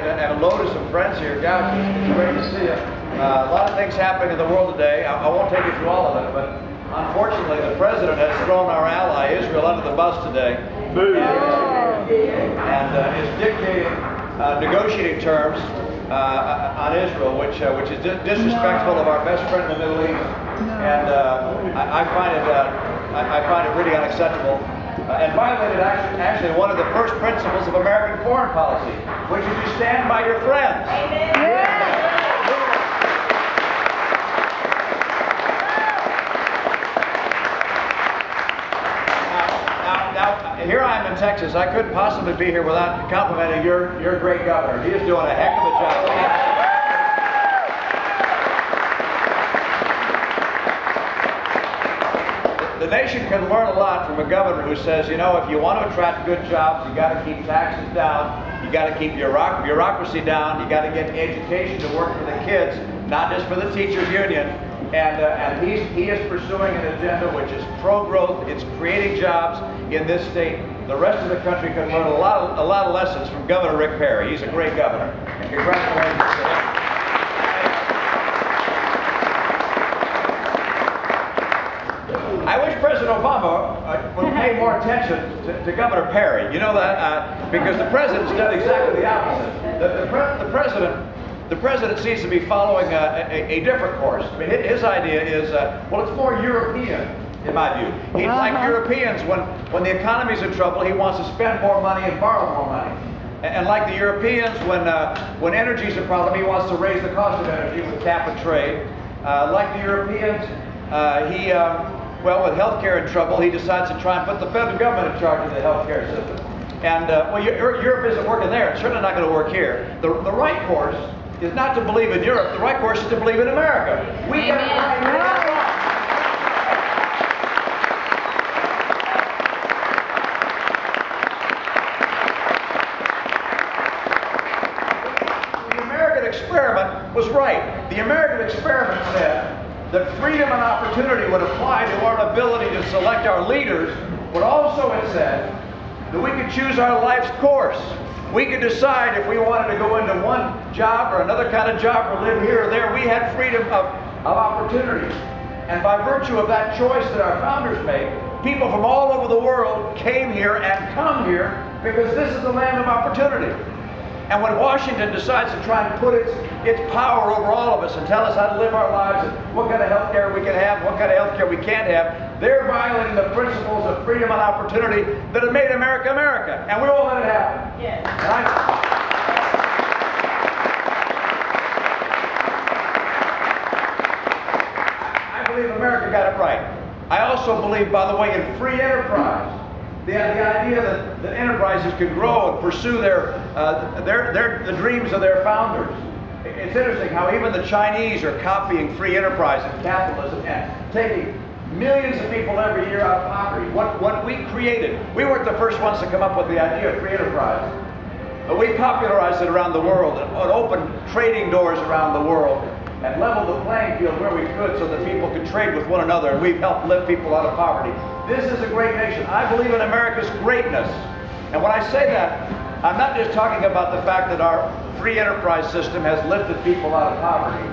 And a load of some friends here. Gosh, it's great to see you. A lot of things happening in the world today. I won't take you through all of it, but unfortunately the president has thrown our ally Israel under the bus today. And is dictating negotiating terms on Israel, which is disrespectful of our best friend in the Middle East. And I find it really unacceptable. And violated actually one of the first principles of American foreign policy, which is you stand by your friends. Amen. Now, here I am in Texas. I couldn't possibly be here without complimenting your great governor. He is doing a heck of a job. The nation can learn a lot from a governor who says, you know, if you want to attract good jobs, you got to keep taxes down, you got to keep bureaucracy down, you got to get education to work for the kids, not just for the teachers union. And he is pursuing an agenda which is pro-growth. It's creating jobs in this state. The rest of the country can learn a lot of lessons from Governor Rick Perry. He's a great governor. And congratulations to him. I wish President Obama would pay more attention to Governor Perry. You know that? Because the president's done exactly the opposite. The president seems to be following a different course. I mean, his idea is, well, it's more European, in my view. He's like Europeans, when the economy's in trouble, he wants to spend more money and borrow more money. And like the Europeans, when energy's a problem, he wants to raise the cost of energy with cap and trade. Like the Europeans, well, with healthcare in trouble, he decides to try and put the federal government in charge of the healthcare system. And, well, Europe isn't working there. It's certainly not going to work here. The right course is not to believe in Europe. The right course is to believe in America. We got it right. The American experiment was right. The American experiment said that freedom and opportunity would apply to our ability to select our leaders, but also it said that we could choose our life's course. We could decide if we wanted to go into one job or another kind of job or live here or there. We had freedom of opportunity. And by virtue of that choice that our founders made, people from all over the world came here and come here because this is the land of opportunity. And when Washington decides to try and put its power over all of us and tell us how to live our lives and what kind of health care we can have, what kind of health care we can't have, they're violating the principles of freedom and opportunity that have made America America. And we won't let it happen. Yes. I believe America got it right. I also believe, by the way, in free enterprise. The idea that enterprises can grow and pursue the dreams of their founders. It's interesting how even the Chinese are copying free enterprise and capitalism and taking millions of people every year out of poverty. What we created, we weren't the first ones to come up with the idea of free enterprise, but we popularized it around the world and opened trading doors around the world and leveled the playing field where we could so that people could trade with one another, and we've helped lift people out of poverty. This is a great nation. I believe in America's greatness. And when I say that, I'm not just talking about the fact that our free enterprise system has lifted people out of poverty.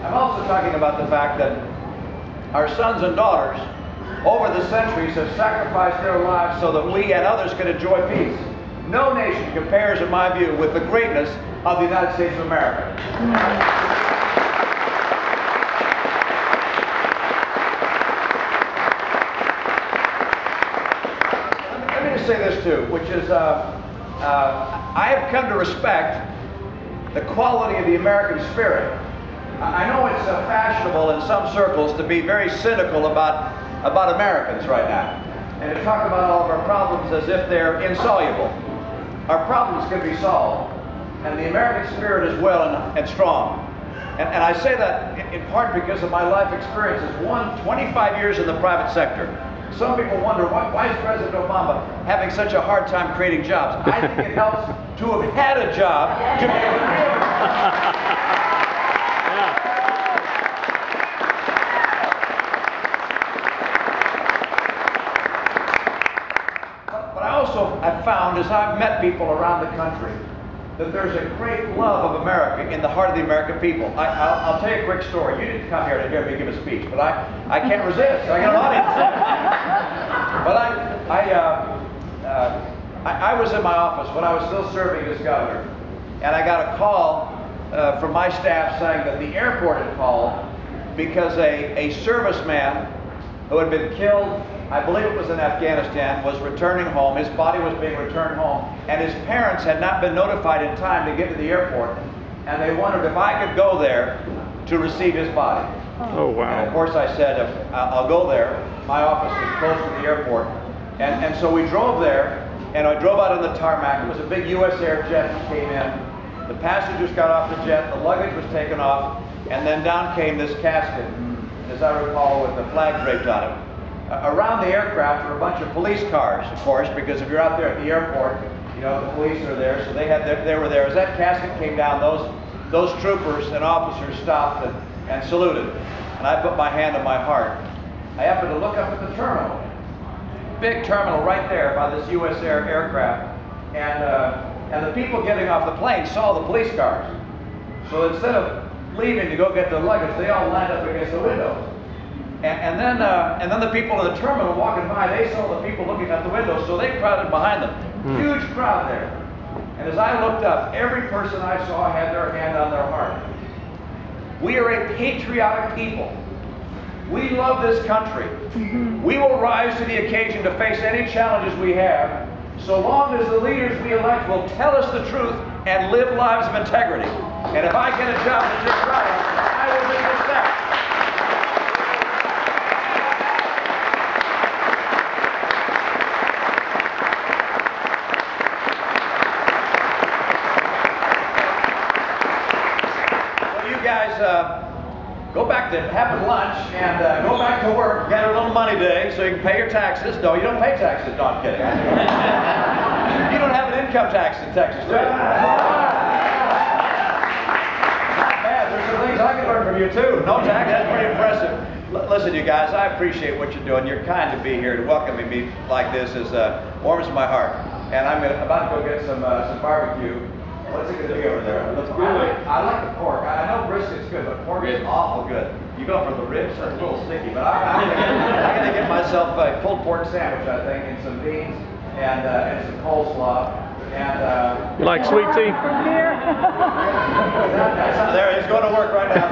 I'm also talking about the fact that our sons and daughters over the centuries have sacrificed their lives so that we and others can enjoy peace. No nation compares, in my view, with the greatness of the United States of America. Say this too, which is I have come to respect the quality of the American spirit. I know it's fashionable in some circles to be very cynical about Americans right now and to talk about all of our problems as if they're insoluble. Our problems can be solved, and the American spirit is well and strong. And I say that in part because of my life experiences. 25 years in the private sector. Some people wonder, why is President Obama having such a hard time creating jobs? I think it helps to have had a job to be able to create a job. But I also have found, as I've met people around the country, that there's a great love of America in the heart of the American people. I'll tell you a quick story. You didn't come here to hear me give a speech, but I can't resist. I got an audience. But I was in my office when I was still serving as governor, and I got a call from my staff saying that the airport had called because a serviceman who had been killed, I believe it was in Afghanistan, was returning home. His body was being returned home, and his parents had not been notified in time to get to the airport, and they wondered if I could go there to receive his body. Oh, wow. And of course I said, I'll go there. My office was close to the airport. And so we drove there, and I drove out on the tarmac. It was a big U.S. Air jet that came in. The passengers got off the jet, the luggage was taken off, and then down came this casket, as I recall, with the flag draped on it. Around the aircraft were a bunch of police cars, of course, because if you're out there at the airport, you know, the police are there, so they were there. As that casket came down, those troopers and officers stopped and saluted. And I put my hand on my heart. I happened to look up at the terminal. Big terminal right there by this U.S. Air aircraft. And the people getting off the plane saw the police cars. So instead of leaving to go get their luggage, they all lined up against the windows. And then the people in the terminal walking by, they saw the people looking out the windows, so they crowded behind them. Huge crowd there. And as I looked up, every person I saw had their hand on their heart. We are a patriotic people. We love this country. We will rise to the occasion to face any challenges we have, so long as the leaders we elect will tell us the truth and live lives of integrity. And if I get a job that just right, I will make a step. Go back to having lunch and go back to work, get a little money today so you can pay your taxes. No, you don't pay taxes. No, I'm kidding. You don't have an income tax in Texas, do you? Not bad. There's some things I can learn from you too. No tax, that's pretty impressive. Listen, you guys, I appreciate what you're doing. You're kind to be here. To welcome me like this is warms my heart. And I'm about to go get some barbecue. What's it going to be over there? I like the pork. I know brisket's good, but pork is awful good. You go for the ribs, that's a little sticky, but I'm going to get myself a pulled pork sandwich, I think, and some beans and some coleslaw. And you like sweet tea? There, he's going to work right now.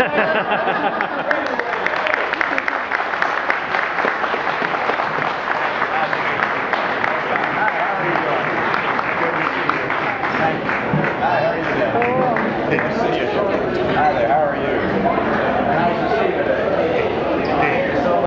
Hi there, how are you?